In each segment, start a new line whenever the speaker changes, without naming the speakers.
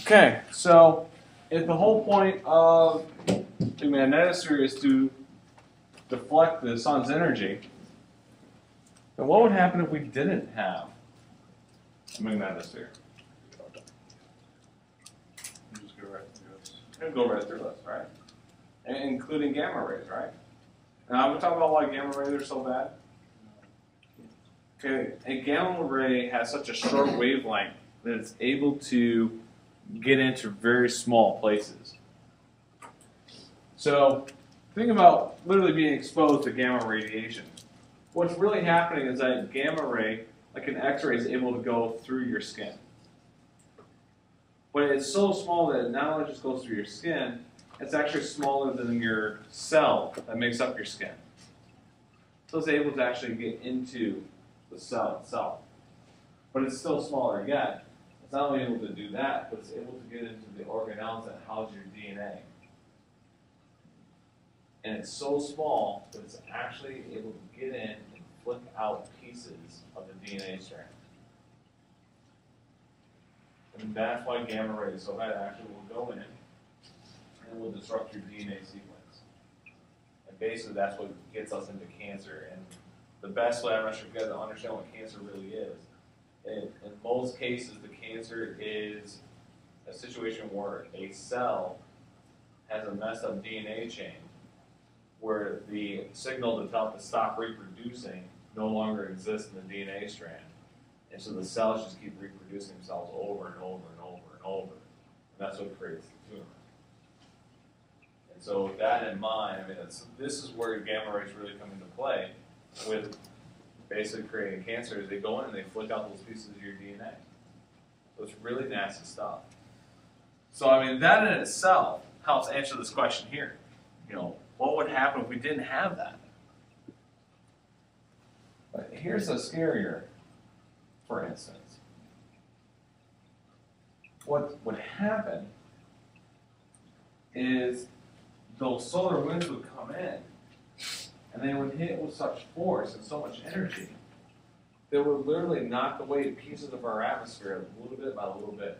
Okay, so if the whole point of the magnetosphere is to deflect the sun's energy, then what would happen if we didn't have a magnetosphere?
Just go right through us.
It would go right through us, right? Including gamma rays, right? Now, we're talking about why gamma rays are so bad. Okay, a gamma ray has such a short wavelength that it's able to get into very small places. So, think about literally being exposed to gamma radiation. What's really happening is that gamma ray, like an X-ray, is able to go through your skin. But it's so small that it not only just goes through your skin, it's actually smaller than your cell that makes up your skin. So it's able to actually get into the cell itself. But it's still smaller yet. It's not only able to do that, but it's able to get into the organelles that house your DNA. And it's so small that it's actually able to get in and flick out pieces of the DNA strand. And that's why gamma rays so bad actually will go in and will disrupt your DNA sequence. And basically that's what gets us into cancer. And the best way, I'm not sure if you guys understand what cancer really is. In most cases, the cancer is a situation where a cell has a messed up DNA chain where the signal to tell it to stop reproducing no longer exists in the DNA strand. And so the cells just keep reproducing themselves over and over and over and over. And that's what creates the tumor. And so with that in mind, I mean, this is where gamma rays really come into play with basically creating cancer. Is they go in and they flick out those pieces of your DNA. So it's really nasty stuff. So I mean, that in itself helps answer this question here. You know, what would happen if we didn't have that? But here's a scarier, for instance. What would happen is those solar winds would come in and they would hit with such force and so much energy that would literally knock away pieces of our atmosphere a little bit by a little bit.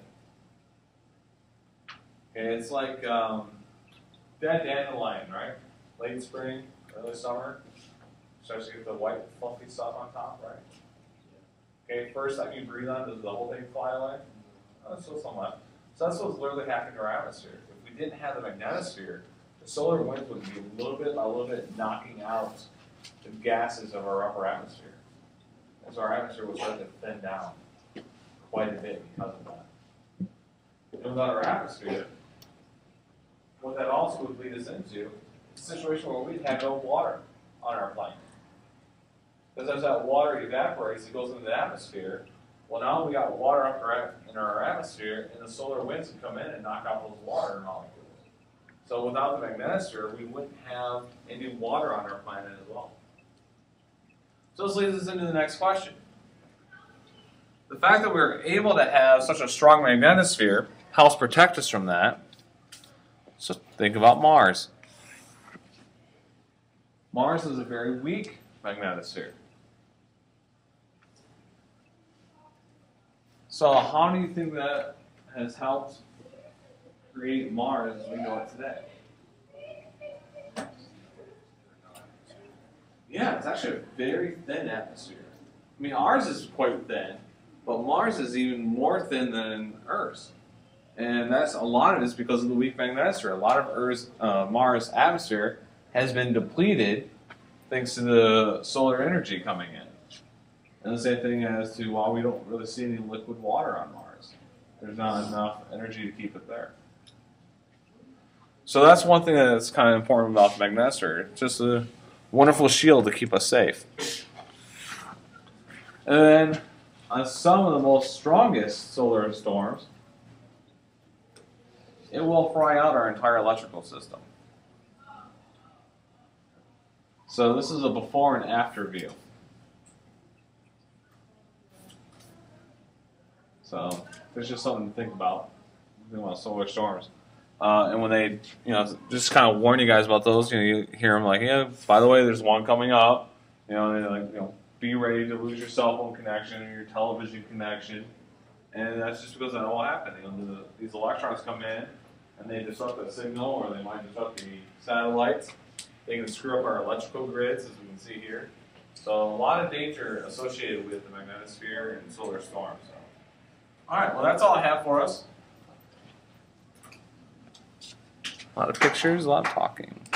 Okay, it's like that dandelion, right? Late spring, early summer, starts to get the white fluffy stuff on top, right? Okay, first time you breathe on, does the whole thing fly away? Oh, it's still some left. So that's what's literally happening to our atmosphere. If we didn't have the magnetosphere, the solar winds would be a little bit knocking out the gases of our upper atmosphere. And so our atmosphere would start to thin down quite a bit because of that. And without our atmosphere, what that also would lead us into is a situation where we'd have no water on our planet. Because as that water evaporates, it goes into the atmosphere. Well, now we got water up in our atmosphere, and the solar winds would come in and knock out those water molecules. So without the magnetosphere, we wouldn't have any water on our planet as well. So this leads us into the next question. The fact that we're able to have such a strong magnetosphere helps protect us from that. So think about Mars. Mars is a very weak magnetosphere. So how do you think that has helped create Mars as we know it today? Yeah, it's actually a very thin atmosphere. I mean, ours is quite thin, but Mars is even more thin than Earth's. And that's a lot of it is because of the weak magnetosphere. A lot of Mars' atmosphere has been depleted thanks to the solar energy coming in. And the same thing as to why we don't really see any liquid water on Mars. There's not enough energy to keep it there. So that's one thing that's kind of important about the magnetosphere. It's just a wonderful shield to keep us safe. And then on some of the most strongest solar storms, it will fry out our entire electrical system. So this is a before and after view. So there's just something to think about solar storms. And when they, just kind of warn you guys about those, you hear them like, yeah, by the way, there's one coming up. And they're like, be ready to lose your cell phone connection or your television connection. And that's just because that will happen. These electrons come in and they disrupt the signal, or they might disrupt the satellites. They can screw up our electrical grids, as we can see here. So a lot of danger associated with the magnetosphere and solar storms. So. All right, well that's all I have for us.
A lot of pictures, a lot of talking.